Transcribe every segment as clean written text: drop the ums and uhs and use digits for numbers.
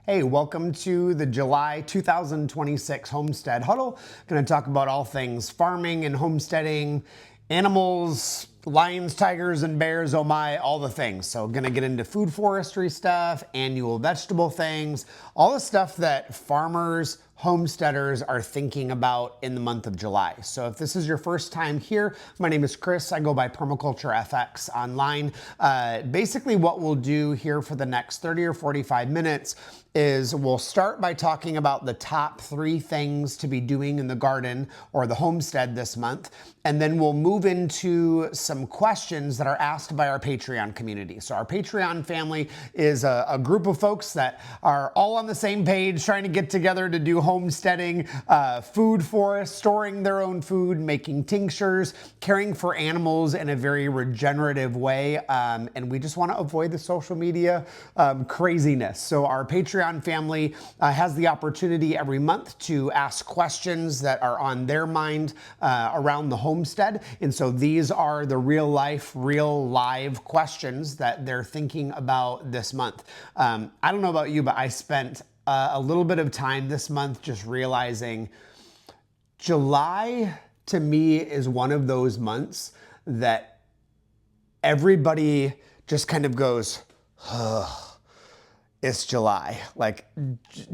Hey, welcome to the July 2026 Homestead Huddle. Going to talk about all things farming and homesteading, animals, lions, tigers, and bears, oh my, all the things. So going to get into food forestry stuff, annual vegetable things, all the stuff that farmers, homesteaders are thinking about in the month of July. So if this is your first time here, my name is Chris. I go by Permaculture FX online. Basically what we'll do here for the next 30 or 45 minutes is we'll start by talking about the top 3 things to be doing in the garden or the homestead this month. And then we'll move into some questions that are asked by our Patreon community. So our Patreon family is a group of folks that are all on the same page, trying to get together to do homesteading, food forests, storing their own food, making tinctures, caring for animals in a very regenerative way. And we just want to avoid the social media craziness. So our Patreon family has the opportunity every month to ask questions that are on their mind around the homestead. And so these are the real life, real live questions that they're thinking about this month. I don't know about you, but I spent a little bit of time this month just realizing July to me is one of those months that everybody just kind of goes, ugh. It's July, like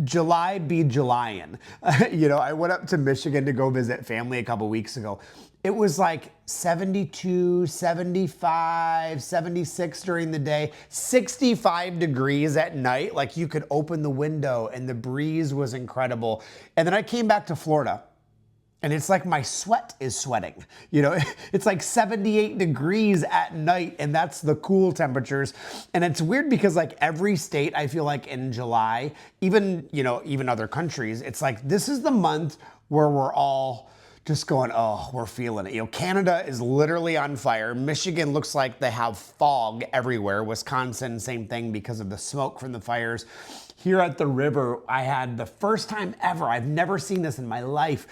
July be Julyin'. I went up to Michigan to go visit family a couple weeks ago. It was like 72, 75, 76 during the day, 65 degrees at night. Like you could open the window and the breeze was incredible. And then I came back to Florida. And it's like my sweat is sweating. It's like 78 degrees at night, and that's the cool temperatures. And it's weird because like every state, I feel like in July, even other countries, it's like this is the month where we're all just going, oh, we're feeling it. Canada is literally on fire. Michigan looks like they have fog everywhere. Wisconsin, same thing because of the smoke from the fires. Here at the river, I had the first time ever, I've never seen this in my life.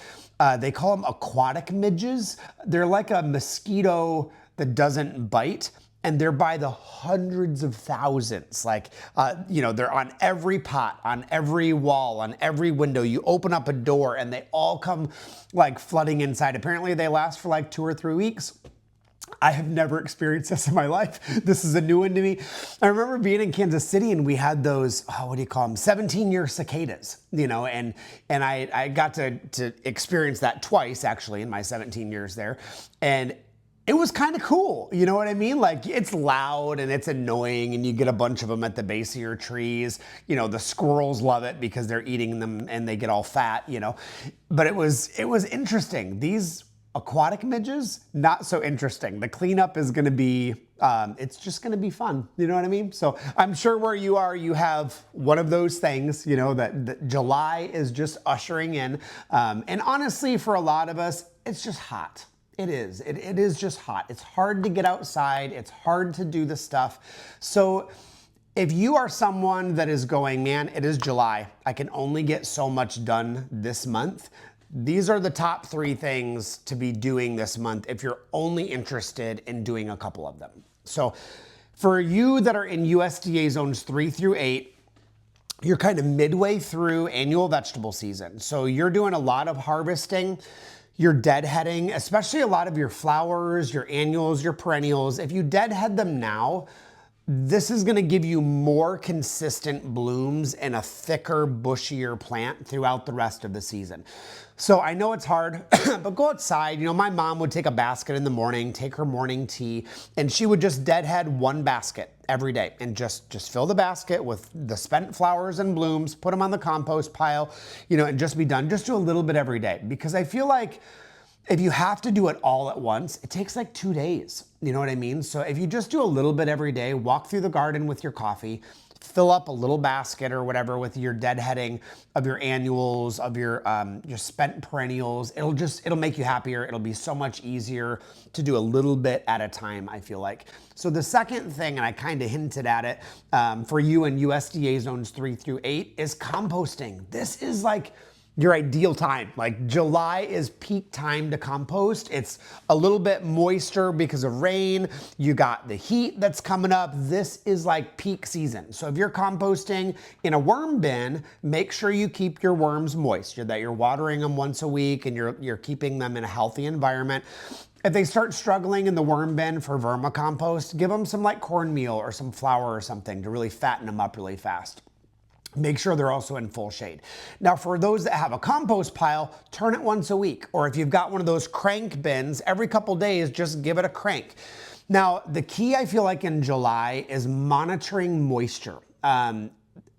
They call them aquatic midges. They're like a mosquito that doesn't bite, and they're by the hundreds of thousands. They're on every pot, on every wall, on every window. You open up a door and they all come like flooding inside. Apparently they last for like 2 or 3 weeks. I have never experienced this in my life. This is a new one to me. I remember being in Kansas City and we had those, what do you call them? 17-year cicadas, and I got to experience that twice actually in my 17 years there. And it was kind of cool. You know what I mean? Like it's loud and it's annoying and you get a bunch of them at the base of your trees. The squirrels love it because they're eating them and they get all fat, but it was interesting. These aquatic midges, not so interesting. The cleanup is going to be, it's just going to be fun. You know what I mean? So I'm sure where you are, you have one of those things, that July is just ushering in. And honestly, for a lot of us, it's just hot. It is. It is just hot. It's hard to get outside. It's hard to do the stuff. So if you are someone that is going, man, it is July. I can only get so much done this month. These are the top 3 things to be doing this month if you're only interested in doing a couple of them. So for you that are in USDA zones 3 through 8, you're kind of midway through annual vegetable season. So you're doing a lot of harvesting, you're deadheading, especially a lot of your flowers, your annuals, your perennials. If you deadhead them now, this is going to give you more consistent blooms and a thicker, bushier plant throughout the rest of the season. So I know it's hard, but go outside. My mom would take a basket in the morning, take her morning tea, and she would just deadhead 1 basket every day and just fill the basket with the spent flowers and blooms, put them on the compost pile, and just be done. Just do a little bit every day because I feel like if you have to do it all at once, it takes like 2 days. You know what I mean? So if you just do a little bit every day, walk through the garden with your coffee, fill up a little basket or whatever with your deadheading of your annuals, of your spent perennials, it'll make you happier. It'll be so much easier to do a little bit at a time, I feel like. So the second thing, and I kind of hinted at it, for you in USDA zones 3 through 8 is composting. This is like your ideal time. Like July is peak time to compost. It's a little bit moister because of rain. You got the heat that's coming up. This is like peak season. So if you're composting in a worm bin, make sure you keep your worms moist, that you're watering them once a week and you're keeping them in a healthy environment. If they start struggling in the worm bin for vermicompost, give them some like cornmeal or some flour or something to really fatten them up really fast. Make sure they're also in full shade. Now, for those that have a compost pile, turn it once a week. Or if you've got one of those crank bins, every couple days, just give it a crank. Now, the key I feel like in July is monitoring moisture.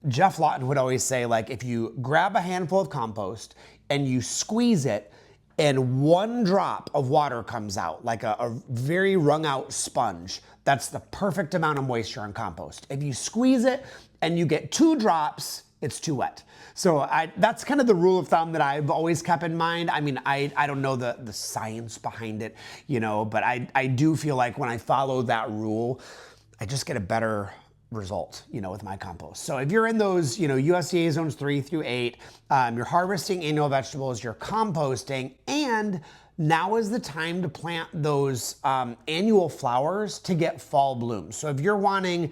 Jeff Lawton would always say, like, if you grab a handful of compost and you squeeze it, and one drop of water comes out, like a very wrung out sponge, that's the perfect amount of moisture in compost. If you squeeze it and you get 2 drops, it's too wet. So that's kind of the rule of thumb that I've always kept in mind. I mean, I don't know the science behind it, but I do feel like when I follow that rule, I just get a better result, with my compost. So if you're in those, USDA zones 3 through 8, you're harvesting annual vegetables, you're composting, and now is the time to plant those annual flowers to get fall blooms. So if you're wanting,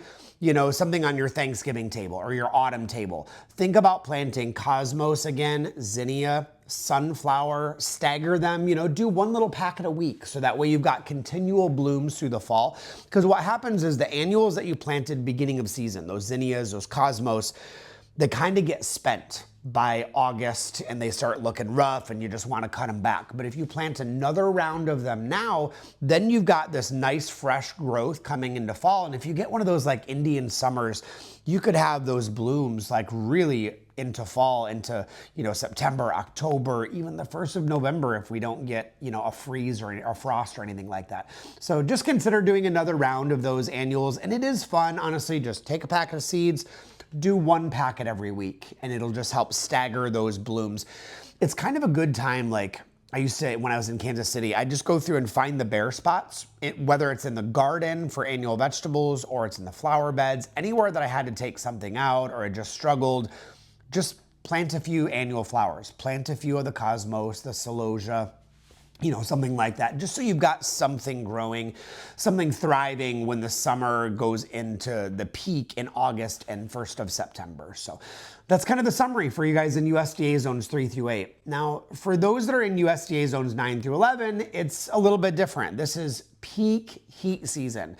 something on your Thanksgiving table or your autumn table, think about planting cosmos again, zinnia, sunflower, stagger them, do one little packet a week. So that way you've got continual blooms through the fall. Because what happens is the annuals that you planted beginning of season, those zinnias, those cosmos, they kind of get spent by August and they start looking rough and you just want to cut them back. But if you plant another round of them now, then you've got this nice fresh growth coming into fall. And if you get one of those like Indian summers, you could have those blooms like really into fall, into September, October, even the 1st of November if we don't get a freeze or a frost or anything like that. So just consider doing another round of those annuals, and it is fun. Honestly, just take a packet of seeds, do 1 packet every week, and it'll just help stagger those blooms. It's kind of a good time, like I used to, when I was in Kansas City, I just go through and find the bare spots, whether it's in the garden for annual vegetables or it's in the flower beds, anywhere that I had to take something out or I just struggled, just plant a few annual flowers, plant a few of the cosmos, the celosia, something like that, just so you've got something growing, something thriving when the summer goes into the peak in August and 1st of September. So that's kind of the summary for you guys in USDA zones 3 through 8. Now, for those that are in USDA zones 9 through 11, it's a little bit different. This is peak heat season.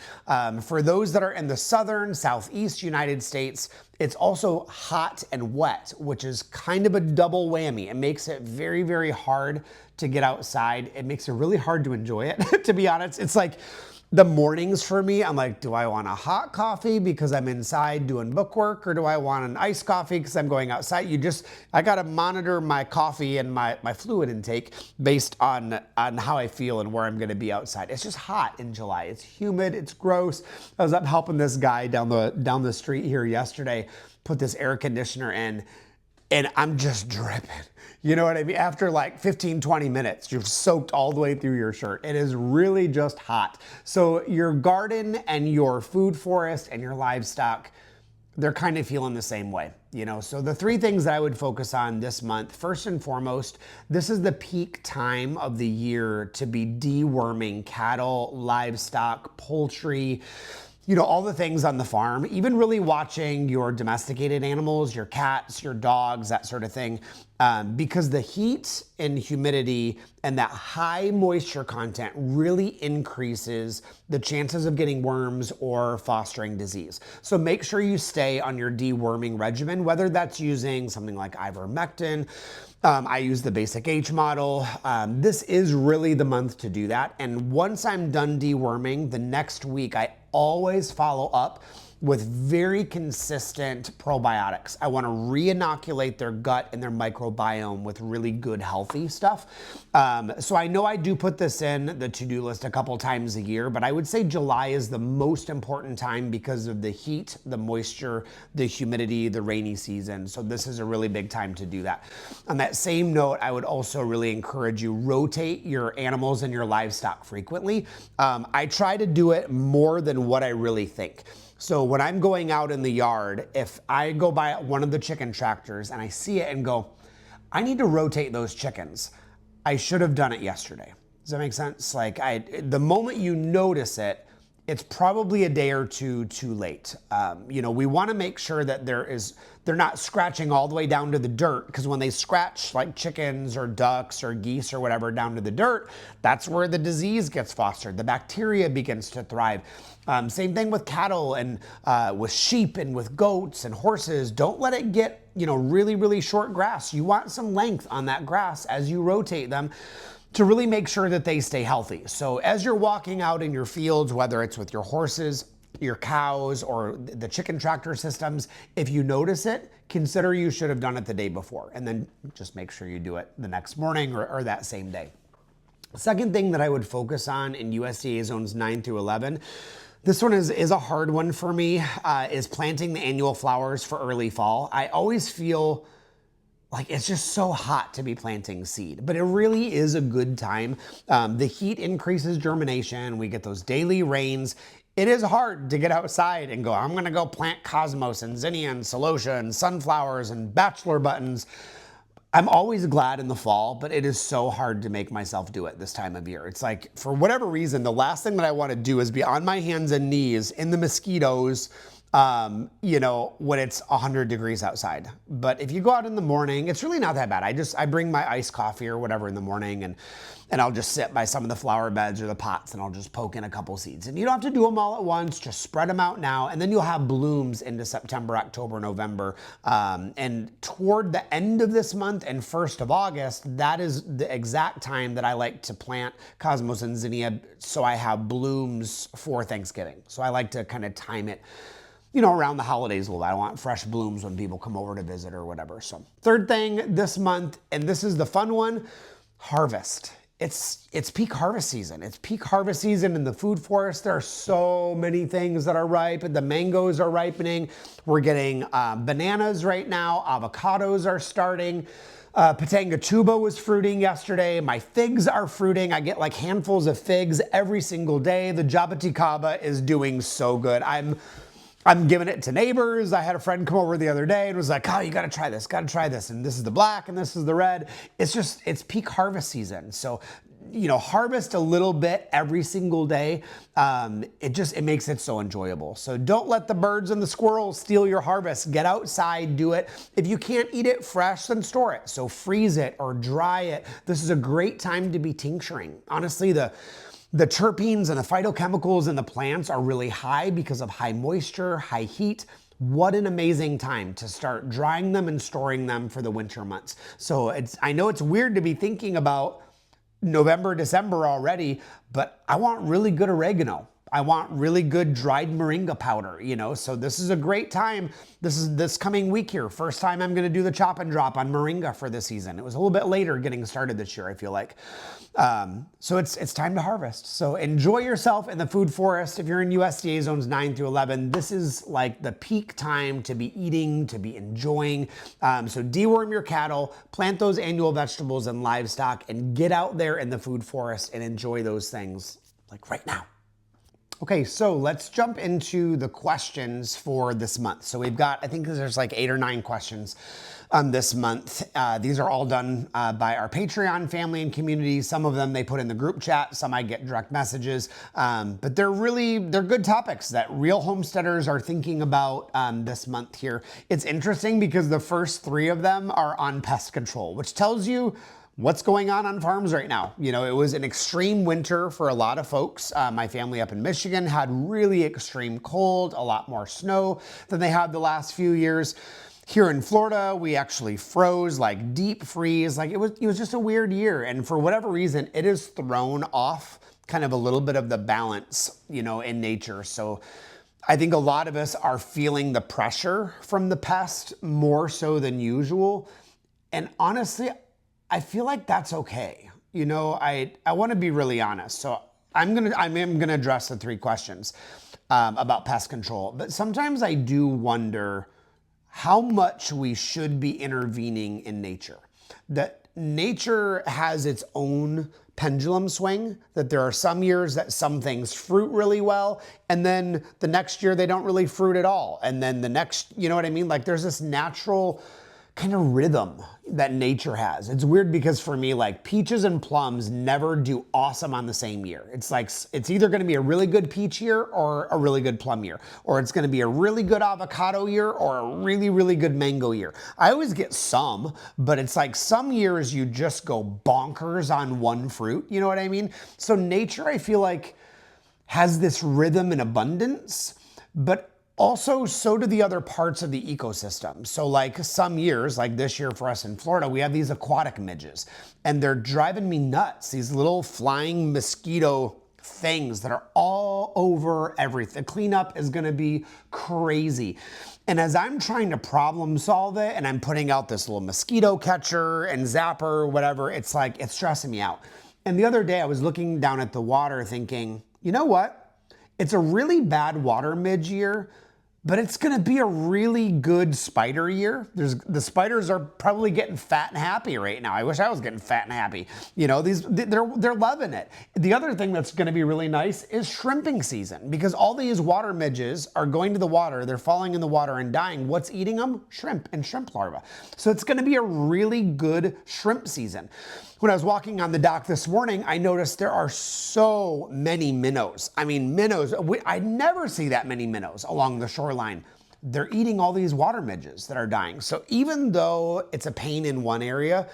For those that are in the southern, southeast United States, it's also hot and wet, which is kind of a double whammy. It makes it very, very hard to get outside. It makes it really hard to enjoy it, to be honest. It's like the mornings for me, I'm like, do I want a hot coffee because I'm inside doing bookwork, or do I want an iced coffee because I'm going outside? I gotta monitor my coffee and my fluid intake based on how I feel and where I'm gonna be outside. It's just hot in July. It's humid, it's gross. I was up helping this guy down the street here yesterday, put this air conditioner in, and I'm just dripping. You know what I mean? After like 15, 20 minutes, you've soaked all the way through your shirt. It is really just hot. So your garden and your food forest and your livestock, they're kind of feeling the same way. So the 3 things that I would focus on this month, first and foremost, this is the peak time of the year to be deworming cattle, livestock, poultry, all the things on the farm, even really watching your domesticated animals, your cats, your dogs, that sort of thing, because the heat and humidity and that high moisture content really increases the chances of getting worms or fostering disease. So make sure you stay on your deworming regimen, whether that's using something like ivermectin. I use the basic H model. This is really the month to do that. And once I'm done deworming, the next week I always follow up with very consistent probiotics. I want to re-inoculate their gut and their microbiome with really good, healthy stuff. So I know I do put this in the to-do list a couple times a year, but I would say July is the most important time because of the heat, the moisture, the humidity, the rainy season. So this is a really big time to do that. On that same note, I would also really encourage you, rotate your animals and your livestock frequently. I try to do it more than what I really think. So when I'm going out in the yard, if I go by one of the chicken tractors and I see it and go, I need to rotate those chickens. I should have done it yesterday. Does that make sense? Like the moment you notice it, it's probably a day or two too late. We want to make sure that they're not scratching all the way down to the dirt, because when they scratch like chickens or ducks or geese or whatever down to the dirt, that's where the disease gets fostered. The bacteria begins to thrive. Same thing with cattle and with sheep and with goats and horses. Don't let it get, really, really short grass. You want some length on that grass as you rotate them to really make sure that they stay healthy. So as you're walking out in your fields, whether it's with your horses, your cows, or the chicken tractor systems, if you notice it, consider you should have done it the day before, and then just make sure you do it the next morning or that same day. Second thing that I would focus on in USDA zones 9 through 11, this one is a hard one for me, is planting the annual flowers for early fall. I always feel like it's just so hot to be planting seed, but it really is a good time. The heat increases germination. We get those daily rains. It is hard to get outside and go, I'm gonna go plant cosmos and zinnia and celosia and sunflowers and bachelor buttons. I'm always glad in the fall, but it is so hard to make myself do it this time of year. It's like, for whatever reason, the last thing that I want to do is be on my hands and knees in the mosquitoes, when it's 100 degrees outside. But if you go out in the morning, it's really not that bad. I bring my iced coffee or whatever in the morning, and I'll just sit by some of the flower beds or the pots, and I'll just poke in a couple seeds. And you don't have to do them all at once, just spread them out now, and then you'll have blooms into September, October, November. And toward the end of this month and 1st of August, that is the exact time that I like to plant cosmos and zinnia, so I have blooms for Thanksgiving. So I like to kind of time it around the holidays a little bit. I want fresh blooms when people come over to visit or whatever. So third thing this month, and this is the fun one, harvest. It's peak harvest season. It's peak harvest season in the food forest. There are so many things that are ripe. The mangoes are ripening. We're getting bananas right now. Avocados are starting. Patanga tuba was fruiting yesterday. My figs are fruiting. I get like handfuls of figs every single day. The jabuticaba is doing so good. I'm giving it to neighbors. I had a friend come over the other day and was like, oh, you gotta try this. And this is the black and this is the red. It's peak harvest season. So, harvest a little bit every single day. It makes it so enjoyable. So don't let the birds and the squirrels steal your harvest. Get outside, do it. If you can't eat it fresh, then store it. So freeze it or dry it. This is a great time to be tincturing. Honestly, the terpenes and the phytochemicals in the plants are really high because of high moisture, high heat. What an amazing time to start drying them and storing them for the winter months. So I know it's weird to be thinking about November, December already, but I want really good oregano. I want really good dried moringa powder, so this is a great time. This is this coming week here. First time I'm going to do the chop and drop on moringa for this season. It was a little bit later getting started this year, I feel like. So it's time to harvest. So enjoy yourself in the food forest. If you're in USDA zones 9 through 11, this is like the peak time to be eating, to be enjoying. So deworm your cattle, plant those annual vegetables and livestock, and get out there in the food forest and enjoy those things like right now. Okay, so let's jump into the questions for this month. So we've got, I think there's like 8 or 9 questions this month. These are all done by our Patreon family and community. Some of them they put in the group chat, some I get direct messages, but they're good topics that real homesteaders are thinking about this month here. It's interesting because the first 3 of them are on pest control, which tells you what's going on farms right now. It was an extreme winter for a lot of folks. My family up in Michigan had really extreme cold, a lot more snow than they had the last few years. Here in Florida, we actually froze, like deep freeze. Like it was just a weird year. And for whatever reason, it has thrown off kind of a little bit of the balance, in nature. So I think a lot of us are feeling the pressure from the pest more so than usual. And honestly, I feel like that's okay. I want to be really honest. So I am gonna address the 3 questions about pest control. But sometimes I do wonder how much we should be intervening in nature. That nature has its own pendulum swing, that there are some years that some things fruit really well, and then the next year they don't really fruit at all. And then the next, you know what I mean? Like there's this natural kind of rhythm that nature has. It's weird because for me, like peaches and plums never do awesome on the same year. It's like, it's either going to be a really good peach year or a really good plum year, or it's going to be a really good avocado year or a really, really good mango year. I always get some, but it's like some years you just go bonkers on one fruit. You know what I mean? So nature, I feel like, has this rhythm and abundance, but also, so do the other parts of the ecosystem. So like some years, like this year for us in Florida, we have these aquatic midges, and they're driving me nuts. These little flying mosquito things that are all over everything. Cleanup is gonna be crazy. And as I'm trying to problem solve it, and I'm putting out this little mosquito catcher and zapper, whatever, it's like, it's stressing me out. And the other day I was looking down at the water thinking, you know what? It's a really bad water midge year, but it's gonna be a really good spider year. The spiders are probably getting fat and happy right now. I wish I was getting fat and happy. You know, they're loving it. The other thing that's gonna be really nice is shrimping season, because all these water midges are going to the water, they're falling in the water and dying. What's eating them? Shrimp and shrimp larvae. So it's gonna be a really good shrimp season. When I was walking on the dock this morning, I noticed there are so many minnows. I mean, minnows, I never see that many minnows along the shoreline. They're eating all these water midges that are dying. So even though it's a pain in one area,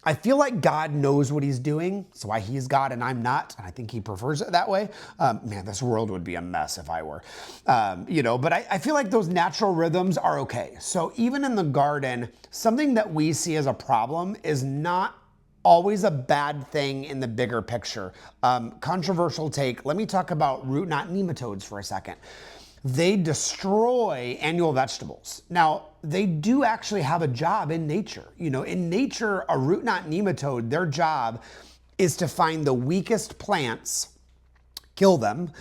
I feel like God knows what he's doing. That's why he's God and I'm not. And I think he prefers it that way. Man, this world would be a mess if I were. You know, but I feel like those natural rhythms are okay. So even in the garden, something that we see as a problem is not always a bad thing in the bigger picture. Controversial take. Let me talk about root knot nematodes for a second. They destroy annual vegetables. Now, they do actually have a job in nature. You know, in nature, a root knot nematode, their job is to find the weakest plants, kill them,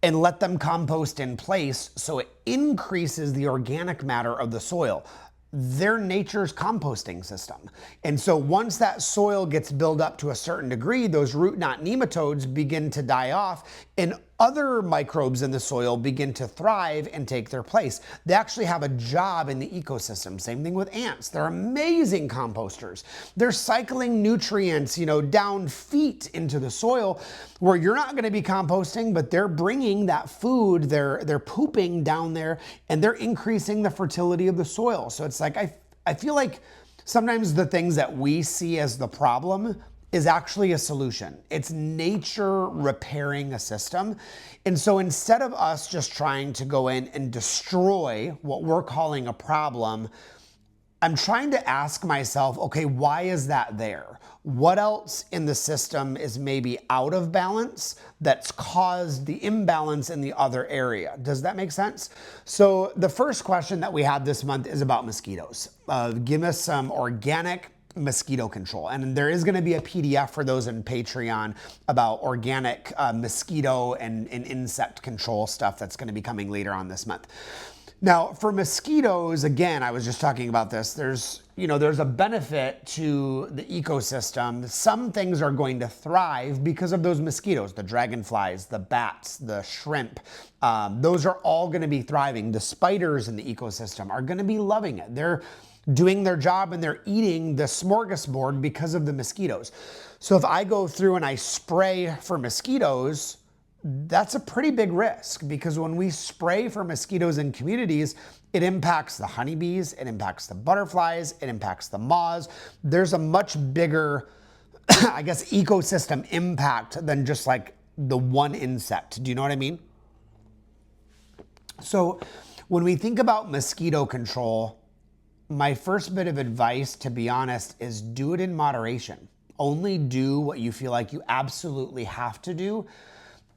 and let them compost in place so it increases the organic matter of the soil. They're nature's composting system. And so once that soil gets built up to a certain degree, those root knot nematodes begin to die off and other microbes in the soil begin to thrive and take their place. They actually have a job in the ecosystem. Same thing with ants. They're amazing composters. They're cycling nutrients, you know, down feet into the soil where you're not going to be composting, but they're bringing that food, they're pooping down there, and they're increasing the fertility of the soil. So it's like, I feel like sometimes the things that we see as the problem is actually a solution. It's nature repairing a system. And so instead of us just trying to go in and destroy what we're calling a problem, I'm trying to ask myself, okay, why is that there? What else in the system is maybe out of balance that's caused the imbalance in the other area? Does that make sense? So the first question that we had this month is about mosquitoes. Give us some organic mosquito control. And there is going to be a PDF for those in Patreon about organic mosquito and insect control stuff that's going to be coming later on this month. Now, for mosquitoes, again, I was just talking about this. There's a benefit to the ecosystem. Some things are going to thrive because of those mosquitoes, the dragonflies, the bats, the shrimp. Those are all going to be thriving. The spiders in the ecosystem are going to be loving it. They're doing their job and they're eating the smorgasbord because of the mosquitoes. So if I go through and I spray for mosquitoes, that's a pretty big risk, because when we spray for mosquitoes in communities, it impacts the honeybees, it impacts the butterflies, it impacts the moths. There's a much bigger, I guess, ecosystem impact than just like the one insect. Do you know what I mean? So when we think about mosquito control, my first bit of advice, to be honest, is do it in moderation. Only do what you feel like you absolutely have to do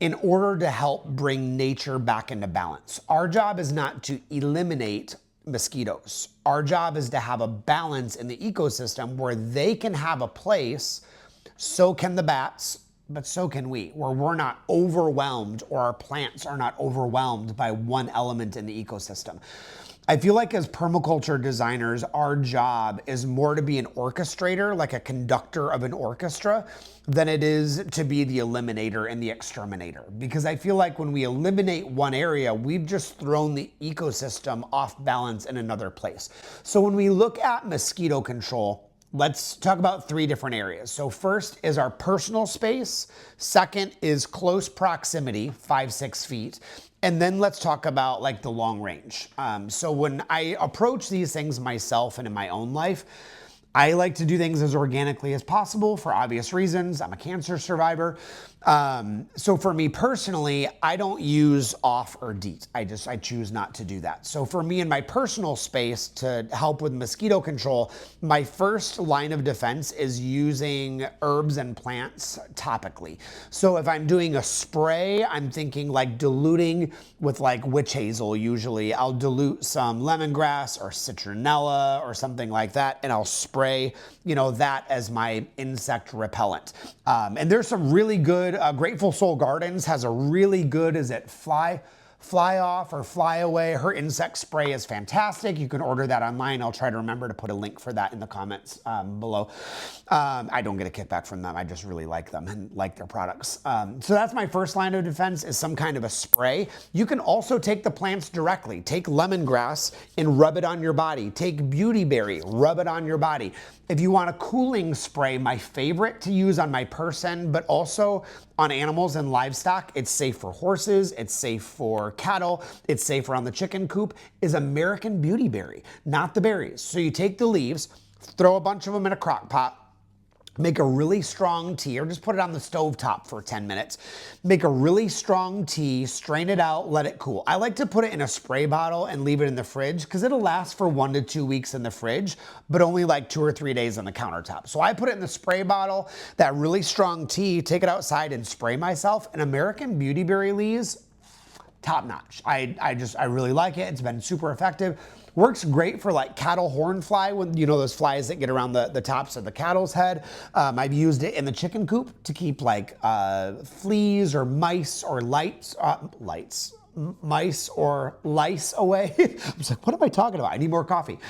in order to help bring nature back into balance. Our job is not to eliminate mosquitoes. Our job is to have a balance in the ecosystem where they can have a place, so can the bats, but so can we, where we're not overwhelmed or our plants are not overwhelmed by one element in the ecosystem. I feel like as permaculture designers, our job is more to be an orchestrator, like a conductor of an orchestra, than it is to be the eliminator and the exterminator. Because I feel like when we eliminate one area, we've just thrown the ecosystem off balance in another place. So when we look at mosquito control, let's talk about 3 different areas. So first is our personal space. Second is close proximity, 5-6 feet. And then let's talk about like the long range. So when I approach these things myself and in my own life, I like to do things as organically as possible for obvious reasons. I'm a cancer survivor. So for me personally, I don't use off or DEET. I choose not to do that. So for me in my personal space to help with mosquito control, my first line of defense is using herbs and plants topically. So if I'm doing a spray, I'm thinking like diluting with like witch hazel usually. I'll dilute some lemongrass or citronella or something like that, and I'll spray, that as my insect repellent. And there's some really good, Grateful Soul Gardens has a really good, fly off or fly away. Her insect spray is fantastic. You can order that online. I'll try to remember to put a link for that in the comments below. I don't get a kickback from them. I just really like them and like their products. So that's my first line of defense, is some kind of a spray. You can also take the plants directly. Take lemongrass and rub it on your body. Take beautyberry, rub it on your body. If you want a cooling spray, my favorite to use on my person, but also on animals and livestock, it's safe for horses, it's safe for cattle, it's safe around the chicken coop, is American Beautyberry, not the berries. So you take the leaves, throw a bunch of them in a crock pot, make a really strong tea, or just put it on the stove top for 10 minutes. Make a really strong tea, strain it out, let it cool. I like to put it in a spray bottle and leave it in the fridge because it'll last for 1 to 2 weeks in the fridge, but only like 2 or 3 days on the countertop. So I put it in the spray bottle, that really strong tea, take it outside and spray myself. And American Beautyberry leaves, top notch. I really like it. It's been super effective. Works great for like cattle horn fly, when those flies that get around the tops of the cattle's head. I've used it in the chicken coop to keep like fleas or mice or mice or lice away. I was like, what am I talking about? I need more coffee.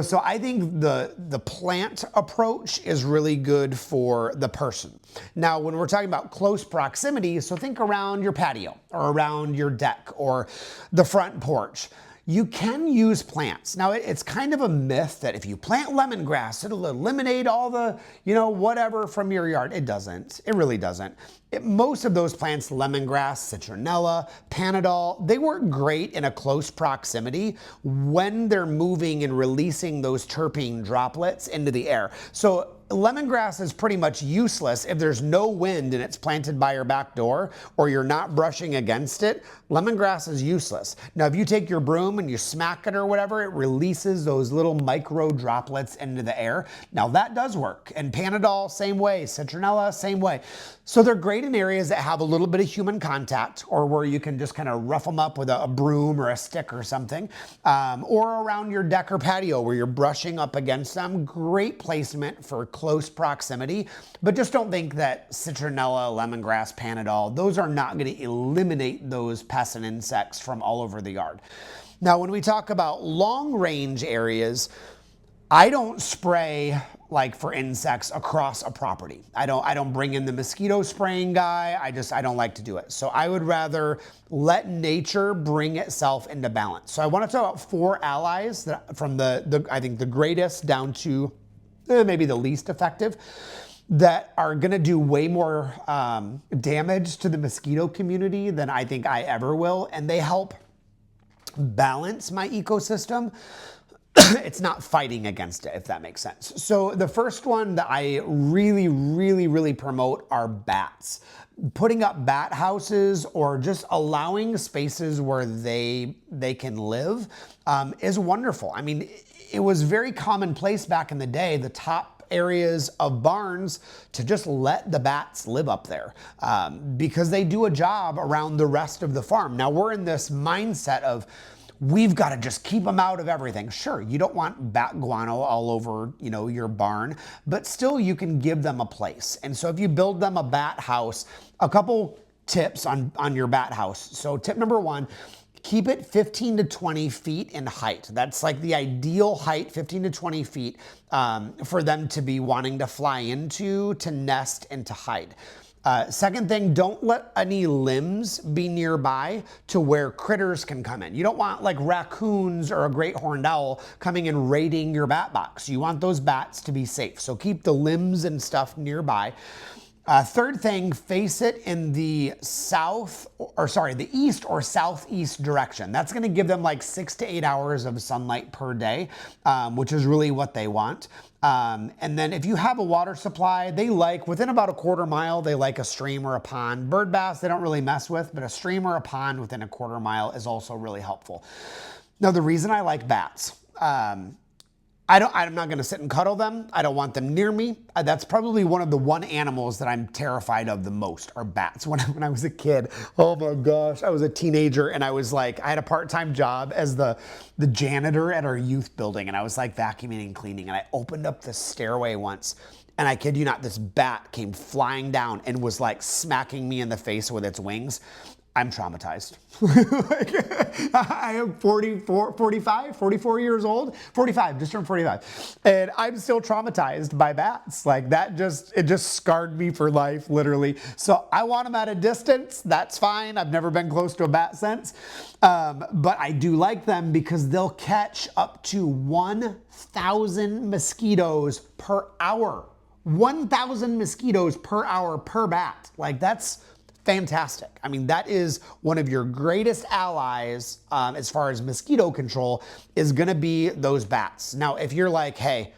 So I think the plant approach is really good for the person. Now, when we're talking about close proximity, so think around your patio or around your deck or the front porch. You can use plants. Now, it's kind of a myth that if you plant lemongrass, it'll eliminate all the, whatever from your yard. It doesn't. It really doesn't. Most of those plants, lemongrass, citronella, panadol, they work great in a close proximity when they're moving and releasing those terpene droplets into the air. So lemongrass is pretty much useless if there's no wind and it's planted by your back door or you're not brushing against it. Lemongrass is useless. Now, if you take your broom and you smack it or whatever, it releases those little micro droplets into the air. Now, that does work. And panadol, same way. Citronella, same way. So they're great in areas that have a little bit of human contact, or where you can just kind of rough them up with a broom or a stick or something, or around your deck or patio where you're brushing up against them. Great placement for close proximity, but just don't think that citronella, lemongrass, panadol, those are not going to eliminate those pests and insects from all over the yard. Now, when we talk about long range areas, I don't spray like for insects across a property. I don't bring in the mosquito spraying guy. I don't like to do it. So I would rather let nature bring itself into balance. So I want to talk about 4 allies that from I think the greatest down to maybe the least effective, that are going to do way more damage to the mosquito community than I think I ever will. And they help balance my ecosystem. It's not fighting against it, if that makes sense. So the first one that I really promote are bats. Putting up bat houses or just allowing spaces where they can live is wonderful. I mean, it was very commonplace back in the day, the top areas of barns, to just let the bats live up there because they do a job around the rest of the farm. Now, we're in this mindset of, we've got to just keep them out of everything. Sure, you don't want bat guano all over, your barn, but still you can give them a place. And so if you build them a bat house, a couple tips on your bat house. So tip number 1, keep it 15 to 20 feet in height. That's like the ideal height, 15 to 20 feet, for them to be wanting to fly into, to nest, and to hide. Second thing, don't let any limbs be nearby to where critters can come in. You don't want like raccoons or a great horned owl coming and raiding your bat box. You want those bats to be safe. So keep the limbs and stuff nearby. Third thing, face it in the the east or southeast direction. That's going to give them like 6 to 8 hours of sunlight per day, which is really what they want. And then if you have a water supply, they like within about a quarter mile, they like a stream or a pond. Bird bass, they don't really mess with, but a stream or a pond within a quarter mile is also really helpful. Now, the reason I like bats, I'm not going to sit and cuddle them. I don't want them near me. That's probably one of the animals that I'm terrified of the most are bats. When I was a kid, oh my gosh, I was a teenager and I was like, I had a part-time job as the janitor at our youth building, and I was like vacuuming and cleaning, and I opened up the stairway once, and I kid you not, this bat came flying down and was like smacking me in the face with its wings. I'm traumatized. I am 44 years old, 45, just turned 45. And I'm still traumatized by bats. Like it just scarred me for life, literally. So I want them at a distance. That's fine. I've never been close to a bat since. But I do like them because they'll catch up to 1,000 mosquitoes per hour. 1,000 mosquitoes per hour per bat. Like that's fantastic. I mean, that is one of your greatest allies as far as mosquito control is going to be those bats. Now, if you're like, hey,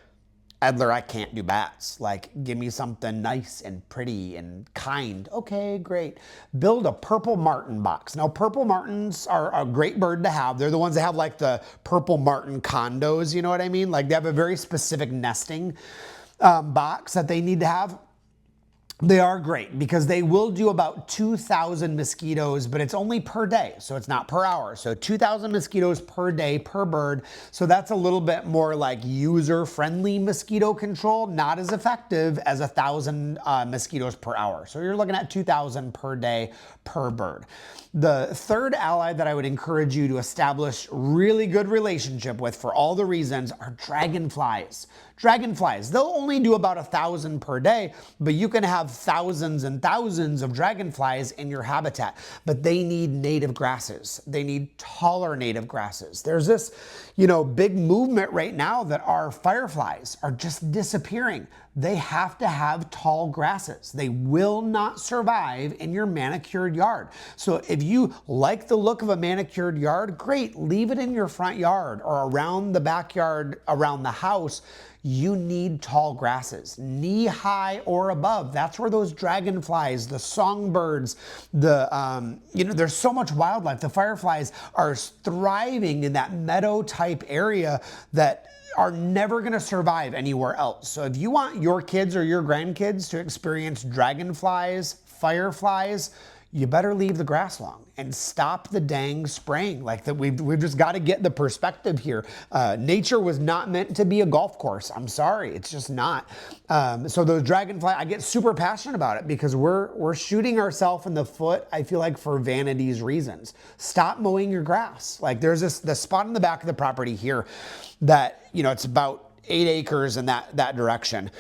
Edler, I can't do bats. Like, give me something nice and pretty and kind. Okay, great. Build a purple martin box. Now, purple martins are a great bird to have. They're the ones that have like the purple martin condos, you know what I mean? Like they have a very specific nesting box that they need to have. They are great because they will do about 2,000 mosquitoes, but it's only per day, so it's not per hour. So 2,000 mosquitoes per day per bird. So that's a little bit more like user-friendly mosquito control, not as effective as 1,000 mosquitoes per hour. So you're looking at 2,000 per day per bird. The third ally that I would encourage you to establish really good relationship with for all the reasons are dragonflies. Dragonflies, they'll only do about 1,000 per day, but you can have thousands and thousands of dragonflies in your habitat. But they need native grasses. They need taller native grasses. There's this, big movement right now that our fireflies are just disappearing. They have to have tall grasses. They will not survive in your manicured yard. So if you like the look of a manicured yard, great, leave it in your front yard or around the backyard, around the house. You need tall grasses, knee-high or above. That's where those dragonflies, the songbirds, there's so much wildlife. The fireflies are thriving in that meadow-type area that are never going to survive anywhere else. So if you want your kids or your grandkids to experience dragonflies, fireflies, you better leave the grass long and stop the dang spraying. Like that, we've just got to get the perspective here. Nature was not meant to be a golf course. I'm sorry, it's just not. So those dragonfly, I get super passionate about it because we're shooting ourselves in the foot. I feel like for vanity's reasons. Stop mowing your grass. Like there's the spot in the back of the property here that it's about 8 acres in that direction,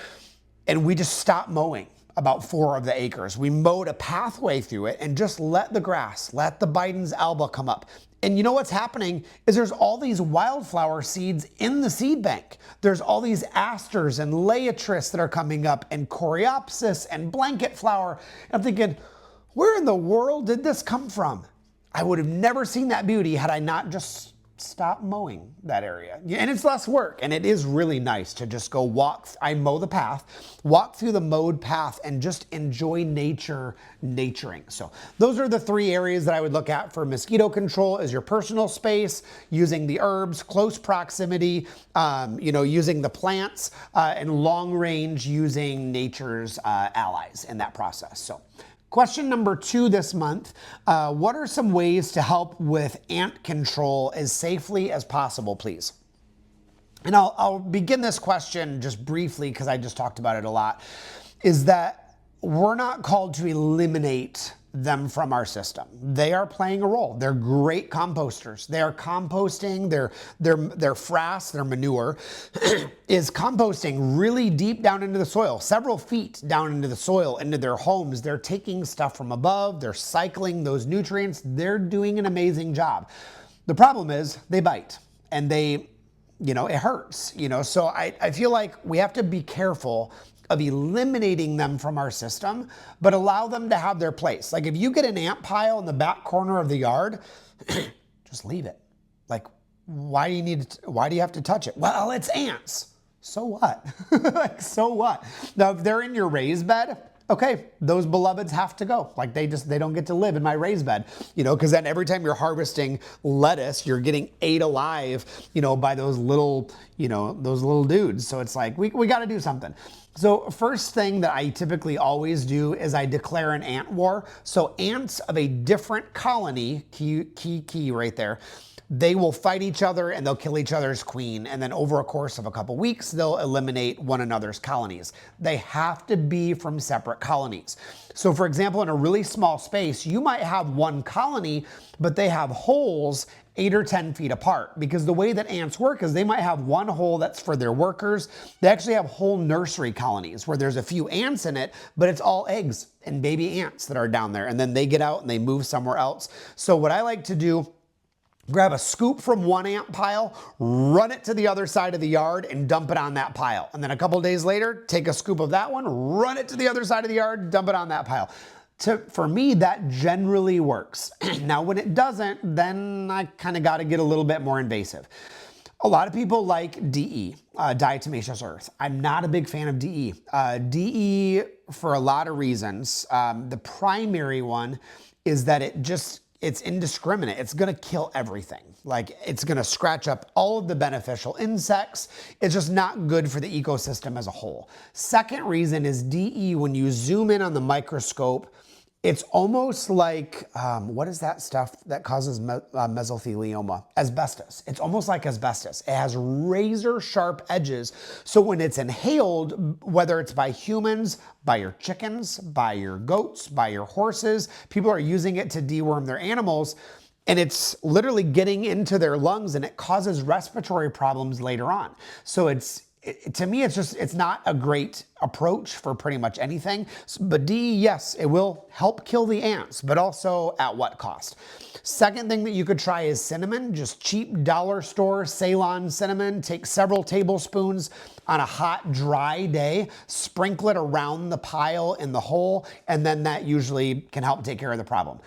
and we just stopped mowing about 4 of the acres. We mowed a pathway through it and just let the grass, let the Biden's alba come up. And you know what's happening is there's all these wildflower seeds in the seed bank. There's all these asters and laetris that are coming up and coreopsis and blanket flower. And I'm thinking, where in the world did this come from? I would have never seen that beauty had I not just stopped mowing that area. And it's less work, and it is really nice to just go walk. I mow the path, walk through the mowed path, and just enjoy naturing. So those are the 3 areas that I would look at for mosquito control: is your personal space, using the herbs, close proximity, using the plants, and long range using nature's allies in that process. So question number 2 this month, what are some ways to help with ant control as safely as possible, please? And I'll begin this question just briefly because I just talked about it a lot, is that we're not called to eliminate them from our system. They are playing a role. They're great composters. They are composting their frass, their manure, is composting really deep down into the soil, several feet down into the soil, into their homes. They're taking stuff from above. They're cycling those nutrients. They're doing an amazing job. The problem is they bite and they, it hurts, So I feel like we have to be careful of eliminating them from our system, but allow them to have their place. Like if you get an ant pile in the back corner of the yard, just leave it. Like, why do you have to touch it? Well, it's ants. So what? Like, so what? Now, if they're in your raised bed, okay, those beloveds have to go. Like they don't get to live in my raised bed, because then every time you're harvesting lettuce, you're getting ate alive, by those little dudes. So it's like, we got to do something. So first thing that I typically always do is I declare an ant war. So ants of a different colony, key right there, they will fight each other and they'll kill each other's queen. And then over a course of a couple weeks, they'll eliminate one another's colonies. They have to be from separate colonies. So for example, in a really small space, you might have one colony, but they have holes 8 or 10 feet apart, because the way that ants work is they might have one hole that's for their workers. They actually have whole nursery colonies where there's a few ants in it, but it's all eggs and baby ants that are down there. And then they get out and they move somewhere else. So what I like to do, grab a scoop from one ant pile, run it to the other side of the yard and dump it on that pile. And then a couple days later, take a scoop of that one, run it to the other side of the yard, dump it on that pile. For me, that generally works. Now, when it doesn't, then I kind of got to get a little bit more invasive. A lot of people like DE, diatomaceous earth. I'm not a big fan of DE. DE, for a lot of reasons. The primary one is that it's indiscriminate. It's going to kill everything. Like, it's going to scratch up all of the beneficial insects. It's just not good for the ecosystem as a whole. Second reason is DE, when you zoom in on the microscope, it's almost like, what is that stuff that causes mesothelioma? Asbestos. It's almost like asbestos. It has razor sharp edges. So when it's inhaled, whether it's by humans, by your chickens, by your goats, by your horses, people are using it to deworm their animals, and it's literally getting into their lungs and it causes respiratory problems later on. So to me, it's not a great approach for pretty much anything. But DE, yes, it will help kill the ants, but also at what cost? Second thing that you could try is cinnamon, just cheap dollar store Ceylon cinnamon. Take several tablespoons on a hot, dry day, sprinkle it around the pile in the hole, and then that usually can help take care of the problem.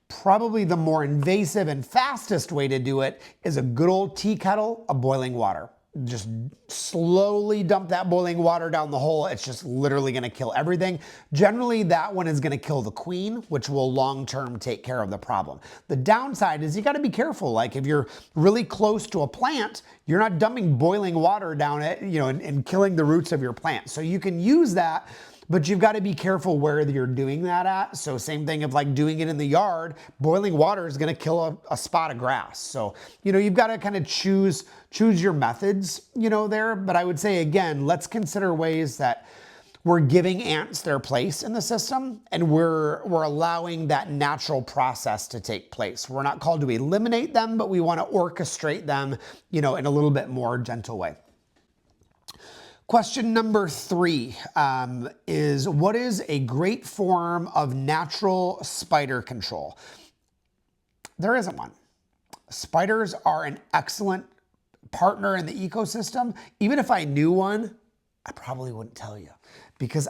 Probably the more invasive and fastest way to do it is a good old tea kettle of boiling water. Just slowly dump that boiling water down the hole. It's just literally going to kill everything. Generally, that one is going to kill the queen, which will long-term take care of the problem. The downside is you got to be careful. Like if you're really close to a plant, you're not dumping boiling water down it, and killing the roots of your plant. So you can use that, but you've got to be careful where you're doing that at. So same thing of like doing it in the yard, boiling water is going to kill a spot of grass. So, you've got to kind of choose your methods, there. But I would say, again, let's consider ways that we're giving ants their place in the system and we're allowing that natural process to take place. We're not called to eliminate them, but we want to orchestrate them, in a little bit more gentle way. Question number 3 is, what is a great form of natural spider control? There isn't one. Spiders are an excellent partner in the ecosystem. Even if I knew one, I probably wouldn't tell you, because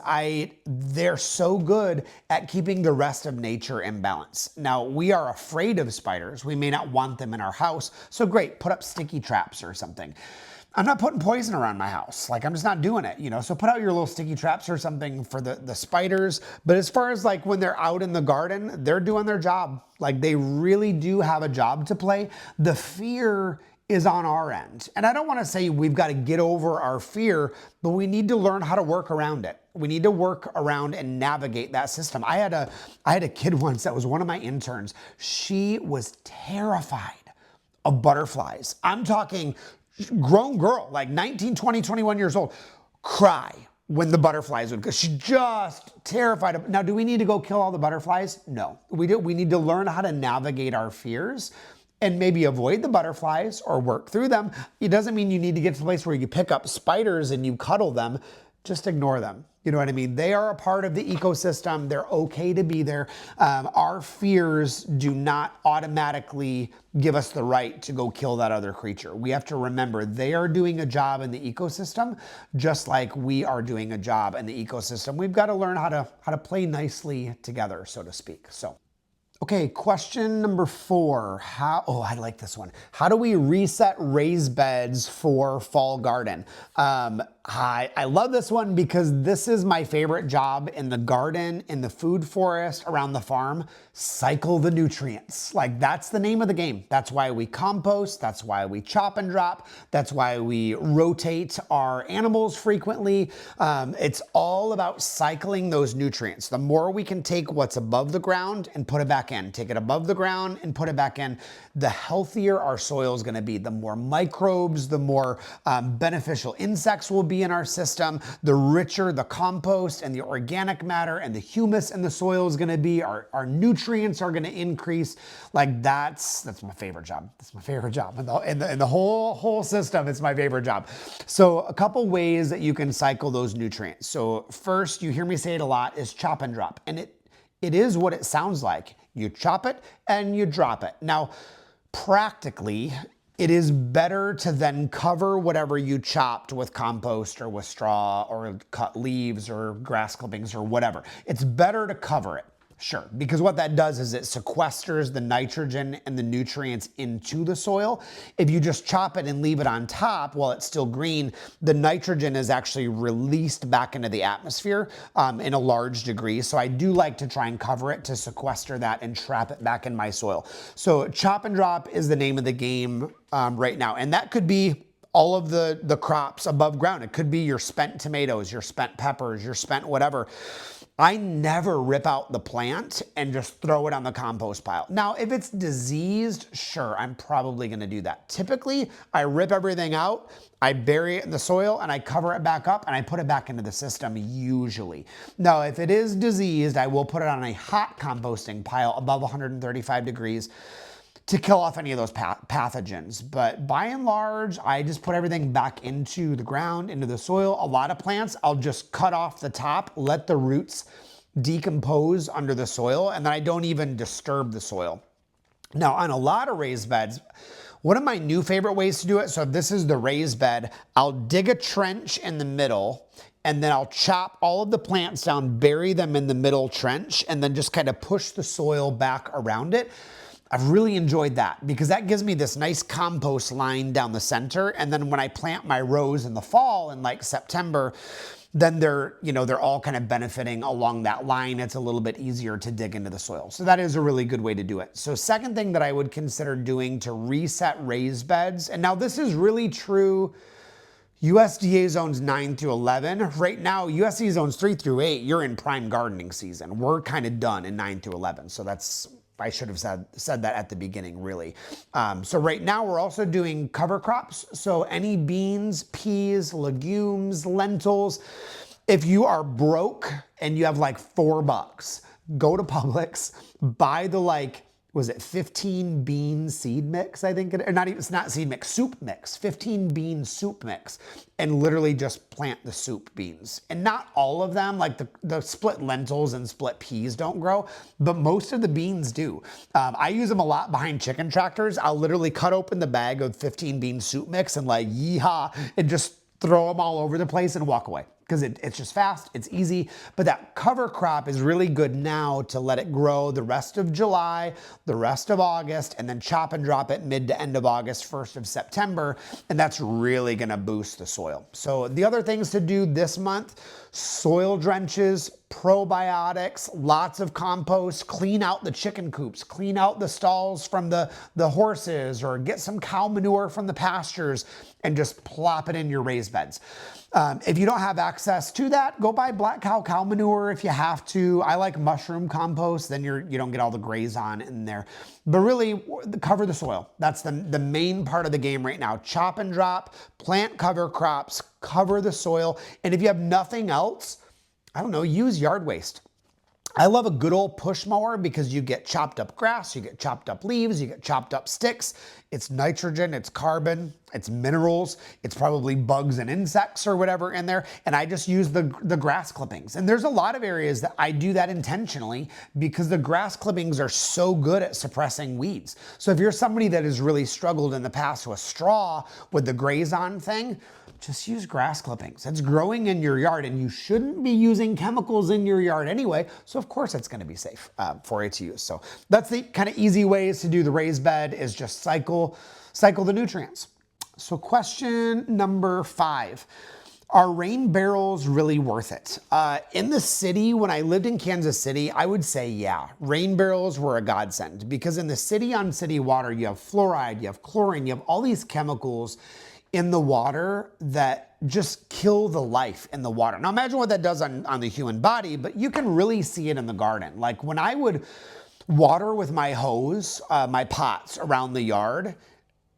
they're so good at keeping the rest of nature in balance. Now, we are afraid of spiders. We may not want them in our house. So great, put up sticky traps or something. I'm not putting poison around my house. Like, I'm just not doing it, So put out your little sticky traps or something for the spiders. But as far as like when they're out in the garden, they're doing their job. Like, they really do have a job to play. The fear is on our end. And I don't want to say we've got to get over our fear, but we need to learn how to work around it. We need to work around and navigate that system. I had a kid once that was one of my interns. She was terrified of butterflies. I'm talking grown girl, like 19, 20, 21 years old, cry. when the butterflies would, because she's just terrified of. Now, do we need to go kill all the butterflies? No, we do. We need to learn how to navigate our fears and maybe avoid the butterflies or work through them. It doesn't mean you need to get to the place where you pick up spiders and you cuddle them. Just ignore them. You know what I mean? They are a part of the ecosystem. They're okay to be there. Our fears do not automatically give us the right to go kill that other creature. We have to remember they are doing a job in the ecosystem, just like we are doing a job in the ecosystem. We've got to learn how to play nicely together, so to speak. So. Okay, question number 4. I like this one. How do we reset raised beds for fall garden? I love this one because this is my favorite job in the garden, in the food forest, around the farm. Cycle the nutrients. Like, that's the name of the game. That's why we compost. That's why we chop and drop. That's why we rotate our animals frequently. It's all about cycling those nutrients. The more we can take what's above the ground and put it back in, take it above the ground and put it back in, the healthier our soil is going to be. The more microbes, the more beneficial insects will be in our system, the richer the compost and the organic matter and the humus in the soil is going to be. Our nutrients are going to increase. Like, that's my favorite job. That's my favorite job in the whole system. It's my favorite job. So a couple ways that you can cycle those nutrients. So first, you hear me say it a lot, is chop and drop, and it is what it sounds like. You chop it and you drop it. Now, practically, it is better to then cover whatever you chopped with compost or with straw or cut leaves or grass clippings or whatever. It's better to cover it. Sure, because what that does is it sequesters the nitrogen and the nutrients into the soil. If you just chop it and leave it on top while it's still green, the nitrogen is actually released back into the atmosphere in a large degree. So I do like to try and cover it to sequester that and trap it back in my soil. So chop and drop is the name of the game right now. And that could be all of the crops above ground. It could be your spent tomatoes, your spent peppers, your spent whatever. I never rip out the plant and just throw it on the compost pile. Now, if it's diseased, sure, I'm probably gonna do that. Typically, I rip everything out, I bury it in the soil, and I cover it back up, and I put it back into the system usually. Now, if it is diseased, I will put it on a hot composting pile above 135 degrees to kill off any of those pathogens. But by and large, I just put everything back into the ground, into the soil. A lot of plants, I'll just cut off the top, let the roots decompose under the soil, and then I don't even disturb the soil. Now, on a lot of raised beds, one of my new favorite ways to do it, so if this is the raised bed, I'll dig a trench in the middle, and then I'll chop all of the plants down, bury them in the middle trench, and then just kind of push the soil back around it. I've really enjoyed that because that gives me this nice compost line down the center. And then when I plant my rows in the fall in like September, then they're all kind of benefiting along that line. It's a little bit easier to dig into the soil. So that is a really good way to do it. So second thing that I would consider doing to reset raised beds, and now this is really true USDA zones 9 through 11. Right now, USDA zones 3 through 8, you're in prime gardening season. We're kind of done in 9 through 11. So I should have said that at the beginning, really. So right now we're also doing cover crops. So any beans, peas, legumes, lentils. If you are broke and you have like $4, go to Publix, buy the was it 15 bean seed mix? I think it's not seed mix, soup mix, 15 bean soup mix, and literally just plant the soup beans. And not all of them, like the split lentils and split peas don't grow, but most of the beans do. I use them a lot behind chicken tractors. I'll literally cut open the bag of 15 bean soup mix and like, yeehaw, and just throw them all over the place and walk away. Because it's just fast, it's easy. But that cover crop is really good now to let it grow the rest of July, the rest of August, and then chop and drop it mid to end of August, 1st of September, and that's really gonna boost the soil. So the other things to do this month, soil drenches, probiotics, lots of compost, clean out the chicken coops, clean out the stalls from the horses, or get some cow manure from the pastures and just plop it in your raised beds. If you don't have access to that, go buy black cow manure if you have to. I like mushroom compost, then you don't get all the graze on in there. But really, cover the soil. That's the main part of the game right now. Chop and drop, plant cover crops, cover the soil. And if you have nothing else, I don't know, use yard waste. I love a good old push mower because you get chopped up grass, you get chopped up leaves, you get chopped up sticks. It's nitrogen, it's carbon, it's minerals, it's probably bugs and insects or whatever in there. And I just use the grass clippings. And there's a lot of areas that I do that intentionally because the grass clippings are so good at suppressing weeds. So if you're somebody that has really struggled in the past with straw with the graze on thing, just use grass clippings. It's growing in your yard and you shouldn't be using chemicals in your yard anyway. So of course it's going to be safe for you to use. So that's the kind of easy ways to do the raised bed is just cycle the nutrients. So question number 5. Are rain barrels really worth it? In the city, when I lived in Kansas City, I would say, yeah, rain barrels were a godsend because in the city on city water, you have fluoride, you have chlorine, you have all these chemicals in the water that just kill the life in the water. Now imagine what that does on the human body, but you can really see it in the garden. Like when I would water with my hose, my pots around the yard,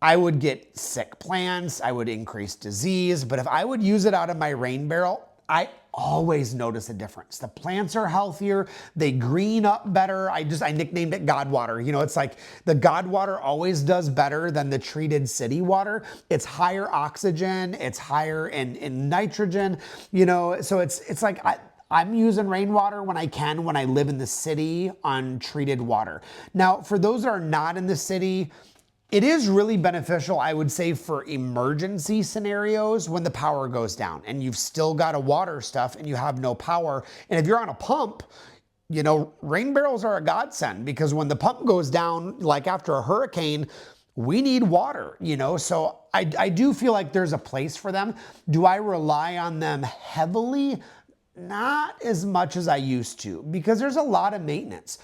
I would get sick plants, I would increase disease, but if I would use it out of my rain barrel, I always notice a difference. The plants are healthier, they green up better. I nicknamed it God water. You know, it's like the God water always does better than the treated city water. It's higher oxygen, it's higher in nitrogen, you know, so it's like I'm using rainwater when I can, when I live in the city on treated water. Now, for those that are not in the city, it is really beneficial, I would say, for emergency scenarios when the power goes down and you've still got to water stuff and you have no power. And if you're on a pump, you know, rain barrels are a godsend because when the pump goes down, like after a hurricane, we need water, you know, so I do feel like there's a place for them. Do I rely on them heavily? Not as much as I used to because there's a lot of maintenance.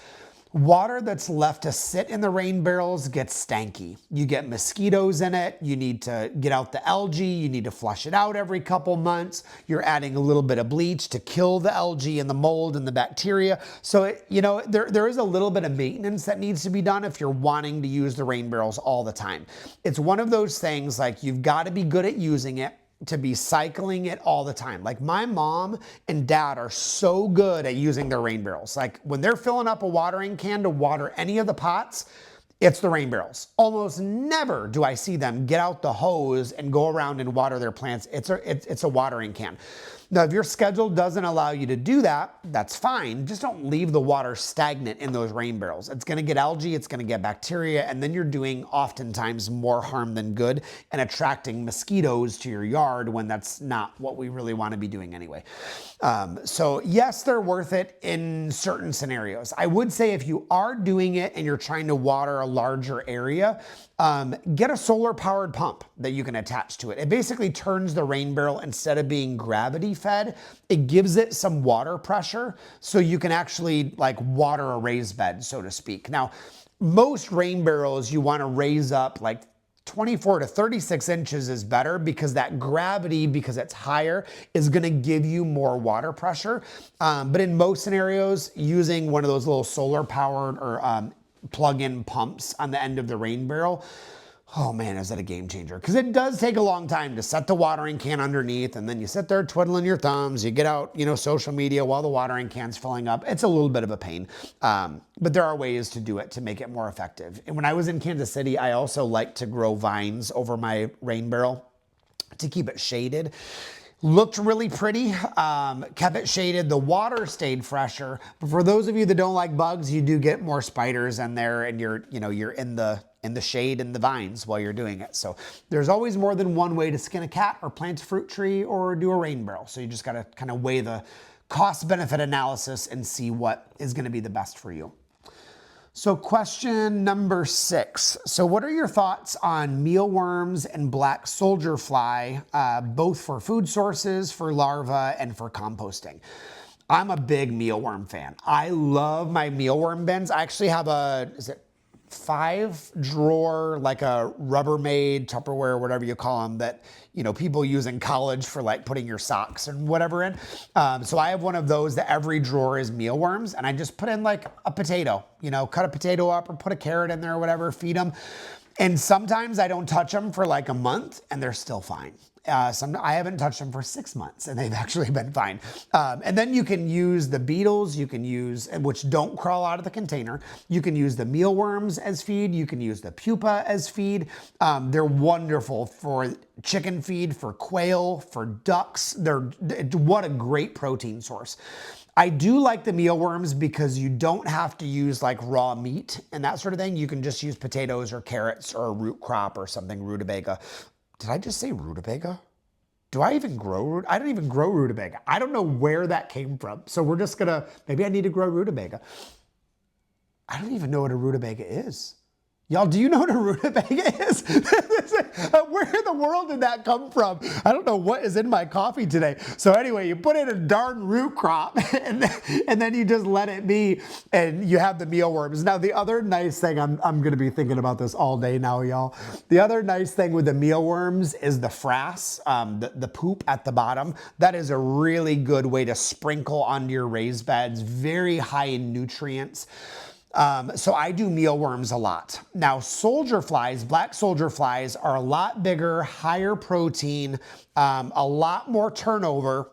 Water that's left to sit in the rain barrels gets stanky. You get mosquitoes in it. You need to get out the algae. You need to flush it out every couple months. You're adding a little bit of bleach to kill the algae and the mold and the bacteria. So, you know, there is a little bit of maintenance that needs to be done if you're wanting to use the rain barrels all the time. It's one of those things like you've got to be good at using it to be cycling it all the time. Like my mom and dad are so good at using their rain barrels. Like when they're filling up a watering can to water any of the pots, it's the rain barrels. Almost never do I see them get out the hose and go around and water their plants. It's a watering can. Now, if your schedule doesn't allow you to do that, that's fine. Just don't leave the water stagnant in those rain barrels. It's going to get algae, it's going to get bacteria, and then you're doing oftentimes more harm than good and attracting mosquitoes to your yard when that's not what we really want to be doing anyway. So yes, they're worth it in certain scenarios. I would say if you are doing it and you're trying to water a larger area, get a solar powered pump that you can attach to it. It basically turns the rain barrel, instead of being gravity fed, it gives it some water pressure so you can actually like water a raised bed, so to speak. Now, most rain barrels you want to raise up like 24 to 36 inches is better because that gravity, because it's higher, is going to give you more water pressure. But in most scenarios, using one of those little solar powered or plug-in pumps on the end of the rain barrel, oh man, is that a game changer? Because it does take a long time to set the watering can underneath, and then you sit there twiddling your thumbs, you get out, you know, social media while the watering can's filling up. It's a little bit of a pain, but there are ways to do it to make it more effective. And when I was in Kansas City, I also like to grow vines over my rain barrel to keep it shaded. Looked really pretty, kept it shaded. The water stayed fresher. But for those of you that don't like bugs, you do get more spiders in there, and you're in the shade and the vines while you're doing it. So there's always more than one way to skin a cat or plant a fruit tree or do a rain barrel. So you just got to kind of weigh the cost benefit analysis and see what is going to be the best for you. So question number 6. So what are your thoughts on mealworms and black soldier fly, both for food sources, for larvae, and for composting? I'm a big mealworm fan. I love my mealworm bins. I actually have drawer, like a Rubbermaid, Tupperware, whatever you call them, that, you know, people use in college for like putting your socks and whatever in. So I have one of those that every drawer is mealworms, and I just put in like a potato, you know, cut a potato up or put a carrot in there or whatever, feed them. And sometimes I don't touch them for like a month and they're still fine. I haven't touched them for 6 months and they've actually been fine. And then you can use the beetles, you can use, which don't crawl out of the container. You can use the mealworms as feed. You can use the pupa as feed. They're wonderful for chicken feed, for quail, for ducks. What a great protein source. I do like the mealworms because you don't have to use like raw meat and that sort of thing. You can just use potatoes or carrots or a root crop or something, rutabaga. Did I just say rutabaga? Do I even grow I don't even grow rutabaga. I don't know where that came from. So we're just gonna, maybe I need to grow rutabaga. I don't even know what a rutabaga is. Y'all, do you know what a rutabaga is? Where in the world did that come from? I don't know what is in my coffee today. So anyway, you put in a darn root crop and then you just let it be and you have the mealworms. Now, the other nice thing, I'm going to be thinking about this all day now, y'all. The other nice thing with the mealworms is the frass, the poop at the bottom. That is a really good way to sprinkle onto your raised beds. Very high in nutrients. So I do mealworms a lot. Now, soldier flies, black soldier flies, are a lot bigger, higher protein, a lot more turnover.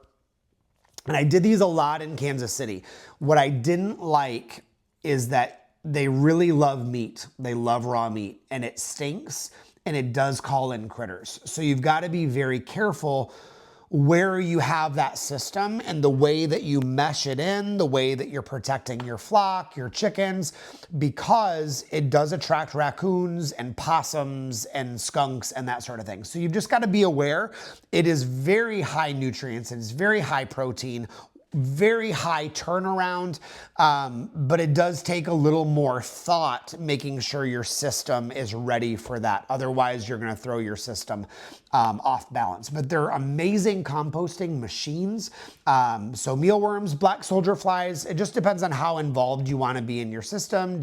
And I did these a lot in Kansas City. What I didn't like is that they really love meat. They love raw meat, and it stinks, and it does call in critters. So you've got to be very careful where you have that system and the way that you mesh it in, the way that you're protecting your flock, your chickens, because it does attract raccoons and possums and skunks and that sort of thing. So you've just got to be aware. It is very high nutrients. It is very high protein, very high turnaround, but it does take a little more thought making sure your system is ready for that. Otherwise, you're going to throw your system off balance. But they're amazing composting machines. So mealworms, black soldier flies, it just depends on how involved you want to be in your system.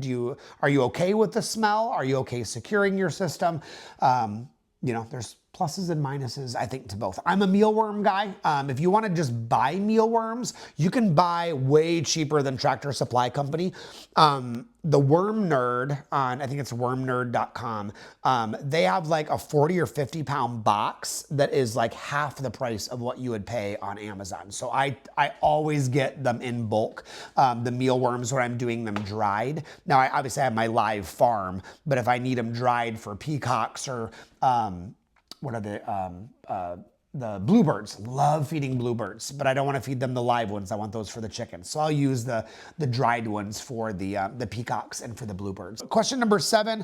Are you okay with the smell? Are you okay securing your system? You know, there's pluses and minuses, I think, to both. I'm a mealworm guy. If you want to just buy mealworms, you can buy way cheaper than Tractor Supply Company. The Worm Nerd on, I think it's wormnerd.com, they have like a 40 or 50 pound box that is like half the price of what you would pay on Amazon. So I always get them in bulk. The mealworms when I'm doing them dried. Now, I obviously have my live farm, but if I need them dried for peacocks or what are the bluebirds? Love feeding bluebirds, but I don't want to feed them the live ones. I want those for the chickens. So I'll use the dried ones for the peacocks and for the bluebirds. Question number 7.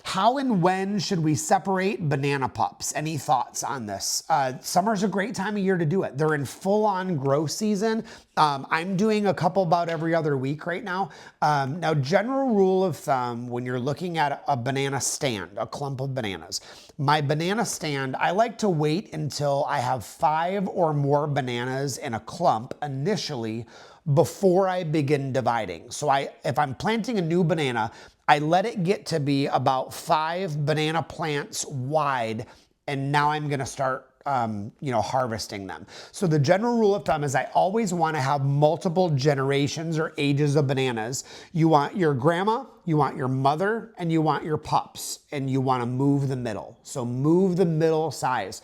How and when should we separate banana pups? Any thoughts on this? Summer's a great time of year to do it. They're in full-on growth season. I'm doing a couple about every other week right now. Now, general rule of thumb, when you're looking at a banana stand, a clump of bananas, my banana stand, I like to wait until I have 5 or more bananas in a clump initially before I begin dividing. So if I'm planting a new banana, I let it get to be about 5 banana plants wide, and now I'm going to start harvesting them. So the general rule of thumb is I always want to have multiple generations or ages of bananas. You want your grandma, you want your mother, and you want your pups, and you want to move the middle. So move the middle size.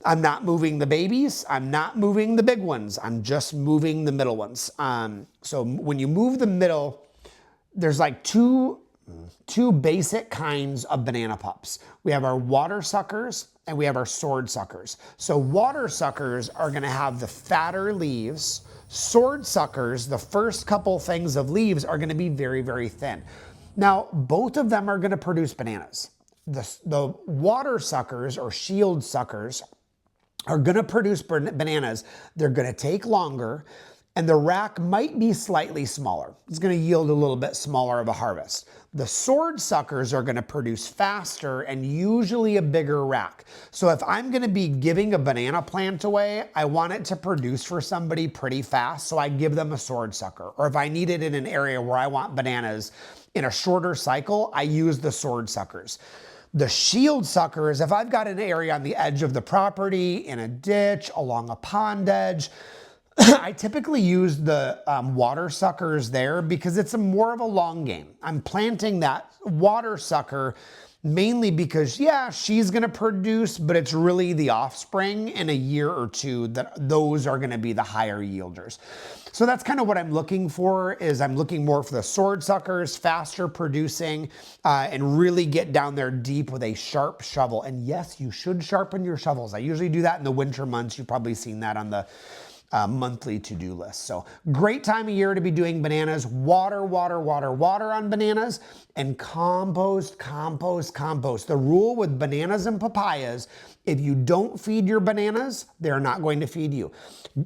I'm not moving the babies. I'm not moving the big ones. I'm just moving the middle ones. So when you move the middle, there's like two basic kinds of banana pups. We have our water suckers and we have our sword suckers. So water suckers are going to have the fatter leaves. Sword suckers, the first couple things of leaves, are going to be very, very thin. Now, both of them are going to produce bananas. The water suckers or shield suckers are going to produce bananas. They're going to take longer. And the rack might be slightly smaller. It's going to yield a little bit smaller of a harvest. The sword suckers are going to produce faster and usually a bigger rack. So if I'm going to be giving a banana plant away, I want it to produce for somebody pretty fast, so I give them a sword sucker. Or if I need it in an area where I want bananas in a shorter cycle, I use the sword suckers. The shield suckers, if I've got an area on the edge of the property, in a ditch, along a pond edge, I typically use the water suckers there because it's more of a long game. I'm planting that water sucker mainly because, yeah, she's going to produce, but it's really the offspring in a year or two that those are going to be the higher yielders. So that's kind of what I'm looking for, is I'm looking more for the sword suckers, faster producing, and really get down there deep with a sharp shovel. And yes, you should sharpen your shovels. I usually do that in the winter months. You've probably seen that on the monthly to-do list. So great time of year to be doing bananas. Water, water, water, water on bananas, and compost, compost, compost. The rule with bananas and papayas, if you don't feed your bananas, they're not going to feed you.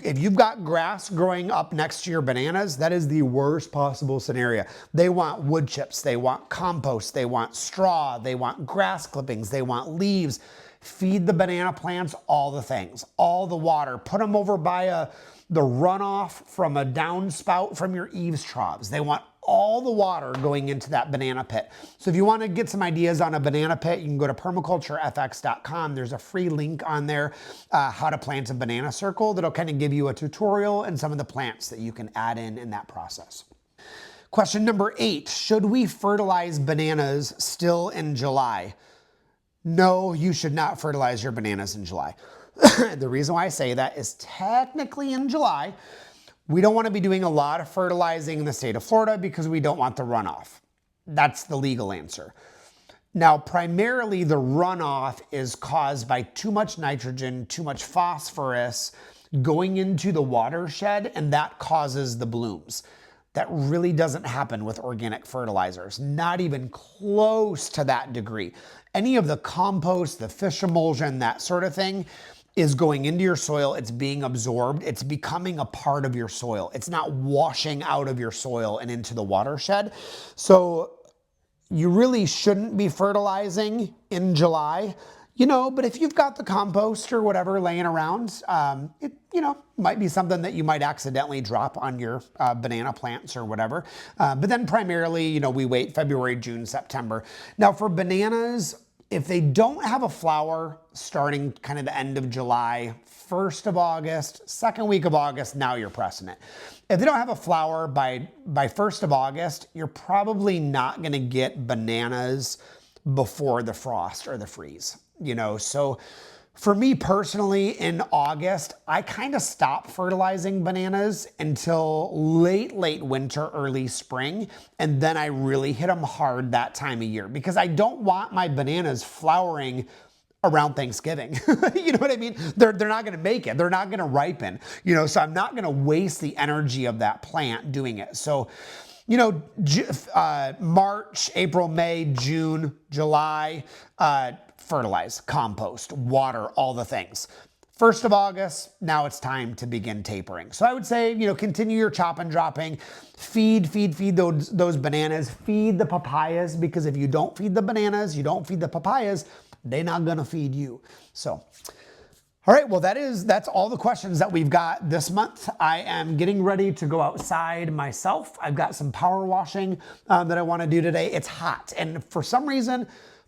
If you've got grass growing up next to your bananas, that is the worst possible scenario. They want wood chips, they want compost, they want straw, they want grass clippings, they want leaves. Feed the banana plants all the things, all the water. Put them over by the runoff from a downspout from your eaves troughs. They want all the water going into that banana pit. So if you want to get some ideas on a banana pit, you can go to permaculturefx.com. There's a free link on there, how to plant a banana circle, that'll kind of give you a tutorial and some of the plants that you can add in that process. Question number 8, should we fertilize bananas still in July? No, you should not fertilize your bananas in July. The reason why I say that is technically in July, we don't want to be doing a lot of fertilizing in the state of Florida because we don't want the runoff. That's the legal answer. Now, primarily the runoff is caused by too much nitrogen, too much phosphorus going into the watershed, and that causes the blooms. That really doesn't happen with organic fertilizers, not even close to that degree. Any of the compost, the fish emulsion, that sort of thing is going into your soil. It's being absorbed. It's becoming a part of your soil. It's not washing out of your soil and into the watershed. So you really shouldn't be fertilizing in July. But if you've got the compost or whatever laying around, it might be something that you might accidentally drop on your banana plants or whatever. But then primarily, we wait February, June, September. Now for bananas, if they don't have a flower starting kind of the end of July, 1st of August, second week of August, now you're pressing it. If they don't have a flower by 1st of August, you're probably not going to get bananas before the frost or the freeze. So for me personally, in August, I kind of stop fertilizing bananas until late winter, early spring, and then I really hit them hard that time of year because I don't want my bananas flowering around Thanksgiving. You know what I mean? They're not going to make it. They're not going to ripen, so I'm not going to waste the energy of that plant doing it. So March, April, May, June, July, fertilize, compost, water, all the things. 1st of August, now it's time to begin tapering. So I would say, continue your chop and dropping, feed those bananas, feed the papayas, because if you don't feed the bananas, you don't feed the papayas, they're not gonna feed you. So, all right, well, that's all the questions that we've got this month. I am getting ready to go outside myself. I've got some power washing that I wanna do today. It's hot, and for some reason,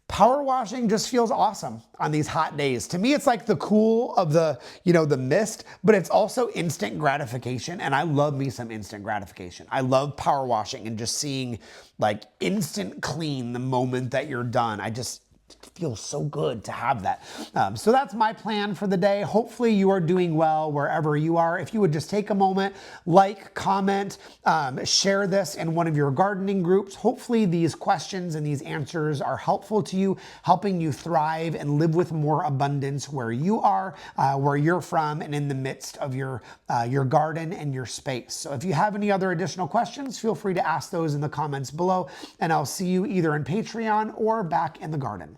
power washing just feels awesome on these hot days. To me, it's like the cool of the mist, but it's also instant gratification. And I love me some instant gratification. I love power washing and just seeing like instant clean the moment that you're done. It feels so good to have that. So that's my plan for the day. Hopefully you are doing well wherever you are. If you would just take a moment, like, comment, share this in one of your gardening groups. Hopefully these questions and these answers are helpful to you, helping you thrive and live with more abundance where you are, where you're from, and in the midst of your garden and your space. So if you have any other additional questions, feel free to ask those in the comments below, and I'll see you either in Patreon or back in the garden.